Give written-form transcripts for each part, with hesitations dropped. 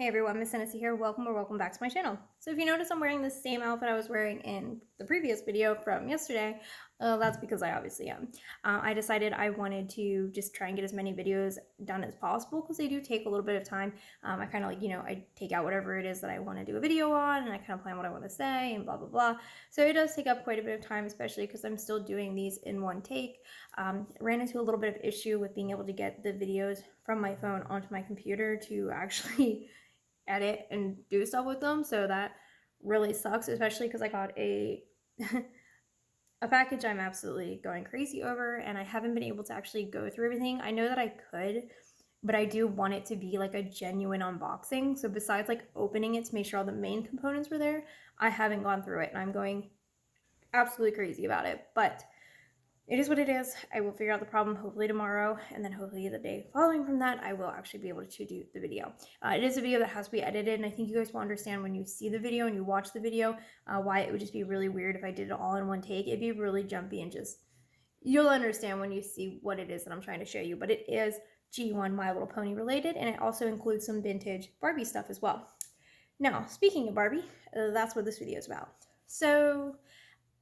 Hey everyone, Miss Hennessy here. Welcome or welcome back to my channel. So if you notice I'm wearing the same outfit I was wearing in the previous video from yesterday, that's because I obviously am. I decided I wanted to just try and get as many videos done as possible because they do take a little bit of time. I kind of like, I take out whatever it is that I want to do a video on and I kind of plan what I want to say and blah, blah, blah. So it does take up quite a bit of time, especially because I'm still doing these in one take. Ran into a little bit of issue with being able to get the videos from my phone onto my computer to actually edit and do stuff with them, so that really sucks, especially because I got a a package I'm absolutely going crazy over and I haven't been able to actually go through everything. I know that I could, but I do want it to be like a genuine unboxing. So besides like opening it to make sure all the main components were there, I haven't gone through it and I'm going absolutely crazy about it. But it is what it is. I will figure out the problem hopefully tomorrow, and then hopefully the day following from that, I will actually be able to do the video. It is a video that has to be edited, and I think you guys will understand when you see the video and you watch the video why it would just be really weird if I did it all in one take. It'd be really jumpy and just, you'll understand when you see what it is that I'm trying to show you. But it is G1 My Little Pony related, and it also includes some vintage Barbie stuff as well. Now, speaking of Barbie, that's what this video is about. So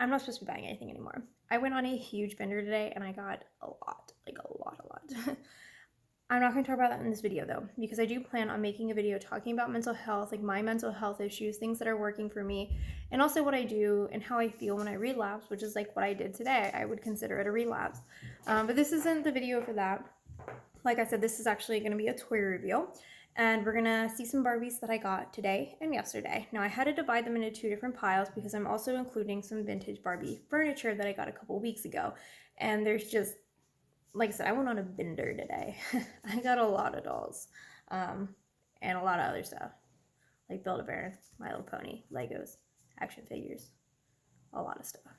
I'm not supposed to be buying anything anymore. I went on a huge bender today and I got a lot, like a lot. I'm not going to talk about that in this video though, because I do plan on making a video talking about mental health, like my mental health issues, things that are working for me, and also what I do and how I feel when I relapse, which is like what I did today. I would consider it a relapse. But this isn't the video for that. Like I said, this is actually going to be a toy reveal. And we're gonna see some Barbies that I got today and yesterday. Now I had to divide them into two different piles because I'm also including some vintage Barbie furniture that I got a couple weeks ago. And there's just, like I said, I went on a bender today. I got a lot of dolls and a lot of other stuff. Like Build-A-Bear, My Little Pony, Legos, action figures, a lot of stuff.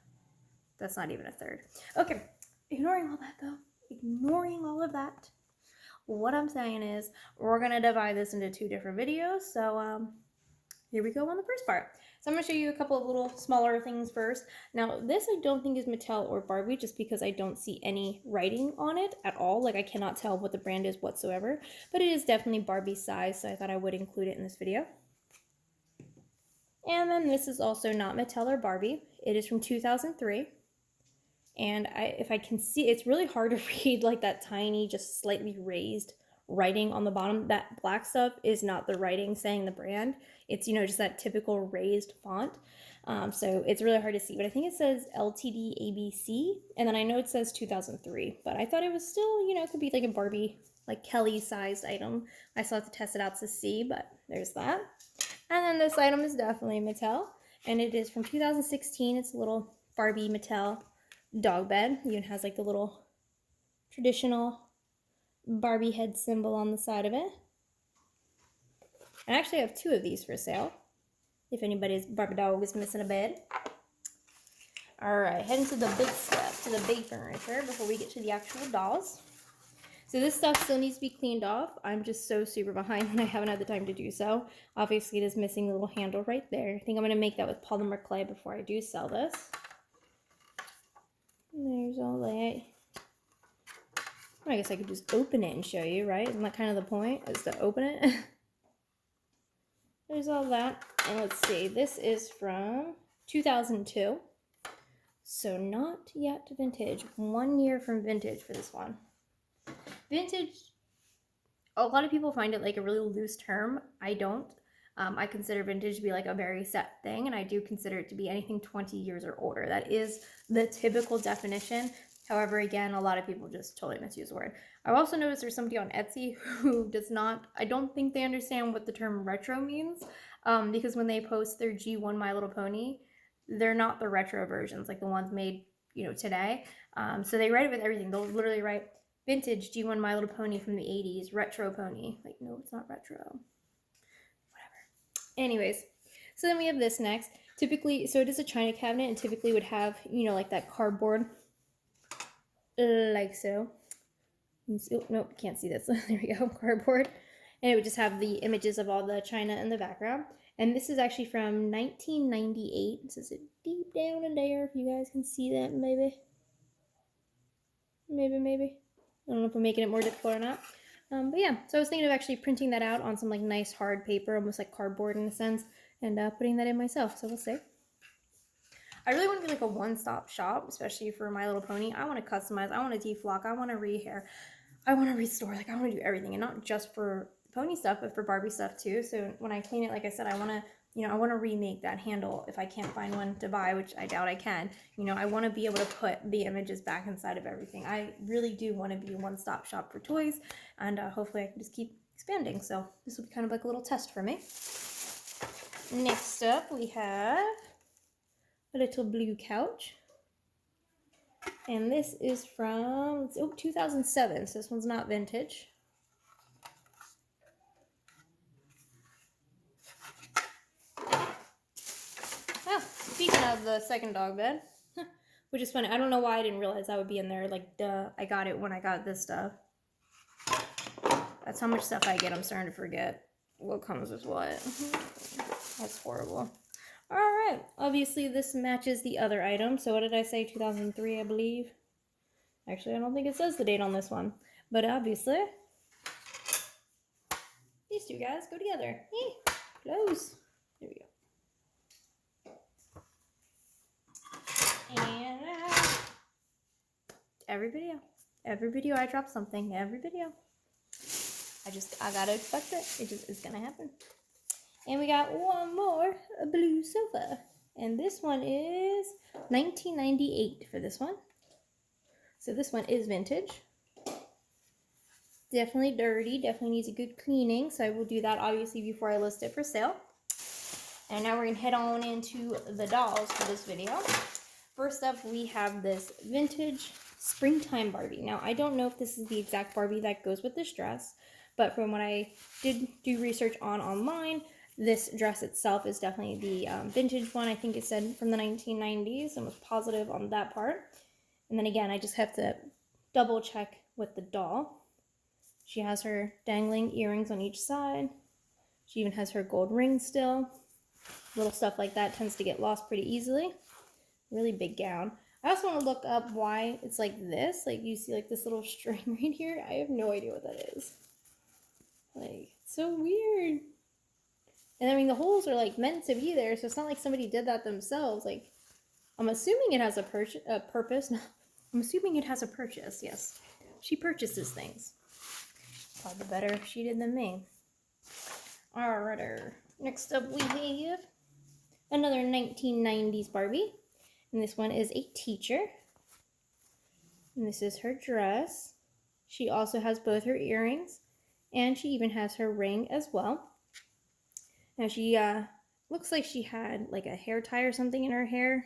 That's not even a third. Okay, ignoring all that though, ignoring all of that, what I'm saying is we're going to divide this into two different videos. So here we go on the first part. So I'm going to show you a couple of little smaller things first. Now this I don't think is Mattel or Barbie just because I don't see any writing on it at all. Like I cannot tell what the brand is whatsoever, but it is definitely Barbie size, so I thought I would include it in this video. And then this is also not Mattel or Barbie. It is from 2003. And if I can see, it's really hard to read like that tiny, just slightly raised writing on the bottom. That black stuff is not the writing saying the brand. It's, just that typical raised font. So it's really hard to see, but I think it says LTD ABC. And then I know it says 2003, but I thought it was still, it could be like a Barbie, like Kelly sized item. I still have to test it out to see, but there's that. And then this item is definitely Mattel, and it is from 2016. It's a little Barbie Mattel dog bed. Even has like the little traditional Barbie head symbol on the side of it. I actually have two of these for sale if anybody's Barbie dog is missing a bed. Alright, heading to the big stuff, to the big furniture before we get to the actual dolls. So this stuff still needs to be cleaned off. I'm just so super behind and I haven't had the time to do so. Obviously it is missing the little handle right there. I think I'm going to make that with polymer clay before I do sell this. There's all that. I guess I could just open it and show you, right? Isn't that kind of the point, is to open it? There's all that. And let's see, this is from 2002. So not yet vintage. 1 year from vintage for this one. Vintage, a lot of people find it like a really loose term. I don't. I consider vintage to be like a very set thing, and I do consider it to be anything 20 years or older. That is the typical definition. However, again, a lot of people just totally misuse the word. I've also noticed there's somebody on Etsy who does not, I don't think they understand what the term retro means, because when they post their G1 My Little Pony, they're not the retro versions, like the ones made, today. So they write it with everything. They'll literally write vintage G1 My Little Pony from the 80s, retro pony. Like, no, it's not retro. Anyways, so then we have this next. Typically, so it is a china cabinet and typically would have, like that cardboard, like so. Oh, nope, can't see this. There we go, cardboard. And it would just have the images of all the china in the background. And this is actually from 1998. This is deep down in there, if you guys can see that, maybe. Maybe. I don't know if I'm making it more difficult or not. But yeah, so I was thinking of actually printing that out on some like nice hard paper, almost like cardboard in a sense, and putting that in myself. So we'll see. I really want to be like a one-stop shop, especially for My Little Pony. I want to customize. I want to deflock. I want to rehair. I want to restore. Like I want to do everything, and not just for pony stuff, but for Barbie stuff too. So when I clean it, like I said, I want to, I want to remake that handle if I can't find one to buy, which I doubt I can. I want to be able to put the images back inside of everything. I really do want to be a one-stop shop for toys, and hopefully I can just keep expanding. So this will be kind of like a little test for me. Next up, we have a little blue couch. And this is from 2007, so this one's not vintage. Oh, speaking of the second dog bed, which is funny. I don't know why I didn't realize that would be in there. Like, duh, I got it when I got this stuff. That's how much stuff I get. I'm starting to forget what comes with what. That's horrible. All right. Obviously, this matches the other item. So what did I say? 2003, I believe. Actually, I don't think it says the date on this one. But obviously, these two guys go together. Close. There we go. And every video I drop something. Every video. I gotta expect it. It's gonna happen. And we got one more, a blue sofa. And this one is 1998 for this one. So this one is vintage. Definitely dirty, definitely needs a good cleaning. So I will do that obviously before I list it for sale. And now we're gonna head on into the dolls for this video. First up, we have this vintage springtime Barbie. Now I don't know if this is the exact Barbie that goes with this dress, but from what I did do research on online, this dress itself is definitely the vintage one. I think it said from the 1990s and was positive on that part. And then again, I just have to double check with the doll. She has her dangling earrings on each side. She even has her gold ring still. Little stuff like that tends to get lost pretty easily. Really big gown. I also want to look up why it's like this. Like you see like this little string right here. I have no idea what that is. Like, it's so weird. And I mean, the holes are like meant to be there, so it's not like somebody did that themselves. Like, I'm assuming it has a purpose. I'm assuming it has a purchase, yes. She purchases things. Probably better if she did than me. Alright, next up we have another 1990s Barbie. And this one is a teacher. And this is her dress. She also has both her earrings. And she even has her ring as well. Now she looks like she had like a hair tie or something in her hair.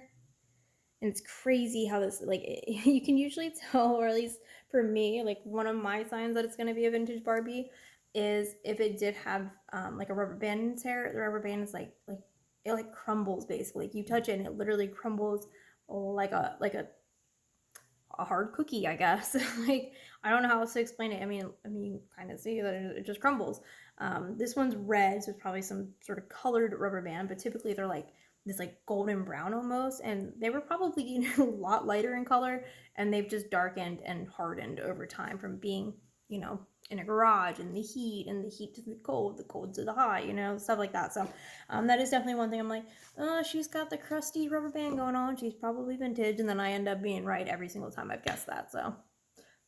And it's crazy how this, like, you can usually tell, or at least for me, like one of my signs that it's going to be a vintage Barbie is if it did have like a rubber band in its hair. The rubber band is like it like crumbles basically. Like you touch it and it literally crumbles like a hard cookie, I guess. Like, I don't know how else to explain it. I mean, you kind of see that it just crumbles. This one's red, so it's probably some sort of colored rubber band, but typically they're like this like golden brown almost, and they were probably a lot lighter in color, and they've just darkened and hardened over time from being, in a garage and the heat to the cold to the hot, stuff like that. So that is definitely one thing I'm like, she's got the crusty rubber band going on, she's probably vintage, and then I end up being right every single time I've guessed that. So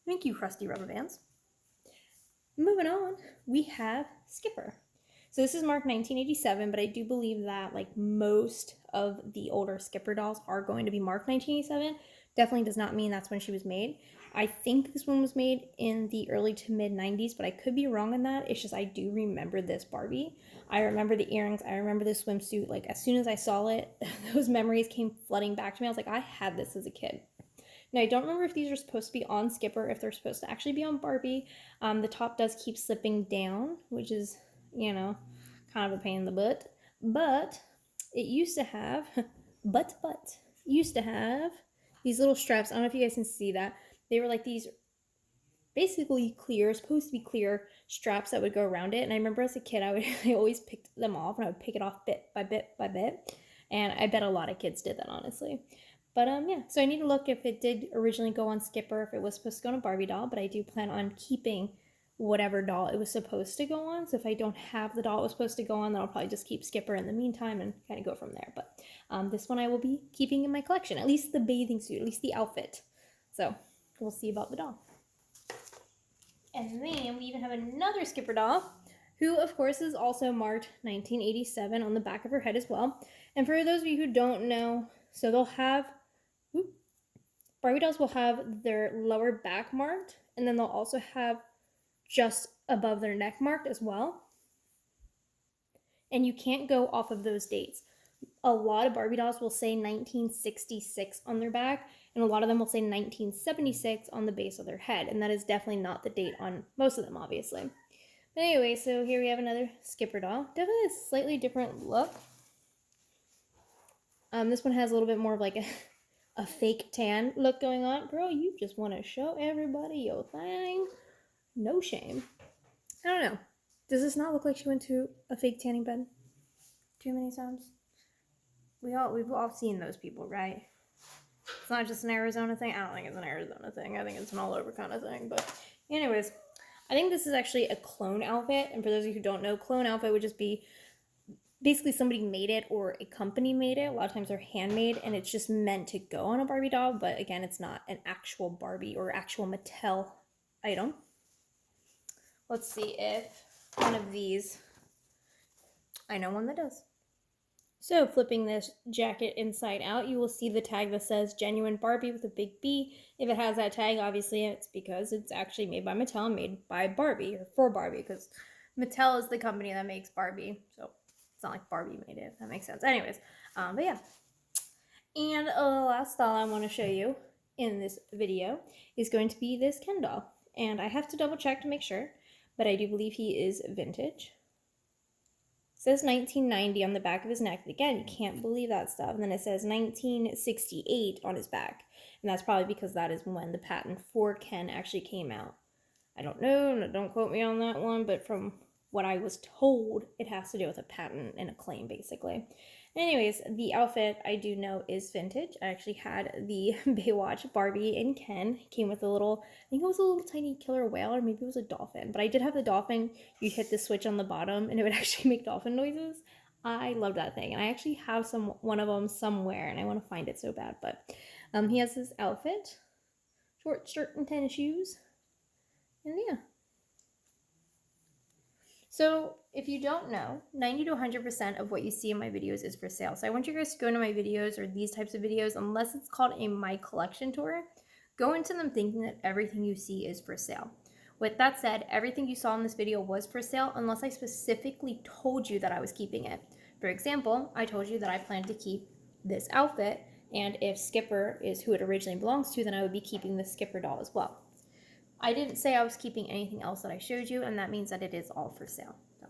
thank you, crusty rubber bands. Moving on, we have Skipper. So this is marked 1987, but I do believe that like most of the older Skipper dolls are going to be marked 1987. Definitely does not mean that's when she was made. I think this one was made in the early to mid 90s, but I could be wrong on that. It's just I do remember this Barbie. I remember the earrings. I remember the swimsuit. Like as soon as I saw it, those memories came flooding back to me. I was like, I had this as a kid. Now, I don't remember if these are supposed to be on Skipper, if they're supposed to actually be on Barbie. The top does keep slipping down, which is, kind of a pain in the butt. But it used to have, used to have these little straps. I don't know if you guys can see that. They were like these basically clear, supposed to be clear straps that would go around it. And I remember as a kid, I always picked them off, and I would pick it off bit by bit by bit. And I bet a lot of kids did that, honestly. But yeah, so I need to look if it did originally go on Skipper, if it was supposed to go on a Barbie doll, but I do plan on keeping whatever doll it was supposed to go on. So if I don't have the doll it was supposed to go on, then I'll probably just keep Skipper in the meantime and kind of go from there. But this one I will be keeping in my collection, at least the bathing suit, at least the outfit. So we'll see about the doll. And then we even have another Skipper doll, who of course is also marked 1987 on the back of her head as well. And for those of you who don't know, so they'll have, Barbie dolls will have their lower back marked, and then they'll also have just above their neck marked as well. And you can't go off of those dates. A lot of Barbie dolls will say 1966 on their back, and a lot of them will say 1976 on the base of their head, and that is definitely not the date on most of them, obviously. But anyway, so here we have another Skipper doll. Definitely a slightly different look. This one has a little bit more of like a fake tan look going on. Girl, you just want to show everybody your thing. No shame. I don't know. Does this not look like she went to a fake tanning bed too many times? We've all seen those people, right? It's not just an Arizona thing. I don't think it's an Arizona thing. I think it's an all over kind of thing. But anyways, I think this is actually a clone outfit. And for those of you who don't know, clone outfit would just be basically somebody made it or a company made it. A lot of times they're handmade and it's just meant to go on a Barbie doll. But again, it's not an actual Barbie or actual Mattel item. Let's see if one of these, I know one that does. So flipping this jacket inside out, you will see the tag that says Genuine Barbie with a big B. If it has that tag, obviously it's because it's actually made by Mattel and made by Barbie, or for Barbie, because Mattel is the company that makes Barbie. So it's not like Barbie made it, if that makes sense. Anyways, but yeah. And the last doll I want to show you in this video is going to be this Ken doll. And I have to double check to make sure, but I do believe he is vintage. It says 1990 on the back of his neck. Again, you can't believe that stuff. And then it says 1968 on his back. And that's probably because that is when the patent for Ken actually came out. I don't know, don't quote me on that one, but from what I was told, it has to do with a patent and a claim, basically. Anyways, the outfit I do know is vintage. I actually had the Baywatch Barbie and Ken. It came with a little, I think it was a little tiny killer whale, or maybe it was a dolphin. But I did have the dolphin. You'd hit the switch on the bottom and it would actually make dolphin noises. I love that thing. And I actually have one of them somewhere and I want to find it so bad. But he has this outfit, short shirt and tennis shoes. And yeah. So if you don't know, 90 to 100% of what you see in my videos is for sale. So I want you guys to go into my videos or these types of videos, unless it's called a My Collection Tour, go into them thinking that everything you see is for sale. With that said, everything you saw in this video was for sale unless I specifically told you that I was keeping it. For example, I told you that I plan to keep this outfit, and if Skipper is who it originally belongs to, then I would be keeping the Skipper doll as well. I didn't say I was keeping anything else that I showed you, and that means that it is all for sale. So,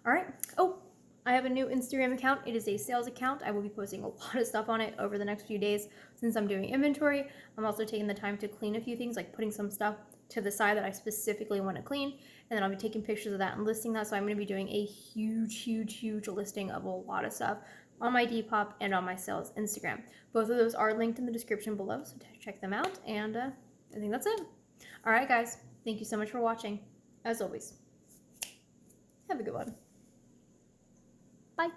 all right. Oh, I have a new Instagram account. It is a sales account. I will be posting a lot of stuff on it over the next few days since I'm doing inventory. I'm also taking the time to clean a few things, like putting some stuff to the side that I specifically want to clean, and then I'll be taking pictures of that and listing that. So I'm going to be doing a huge listing of a lot of stuff on my Depop and on my sales Instagram. Both of those are linked in the description below, so check them out, and I think that's it. All right, guys, thank you so much for watching. As always, have a good one. Bye.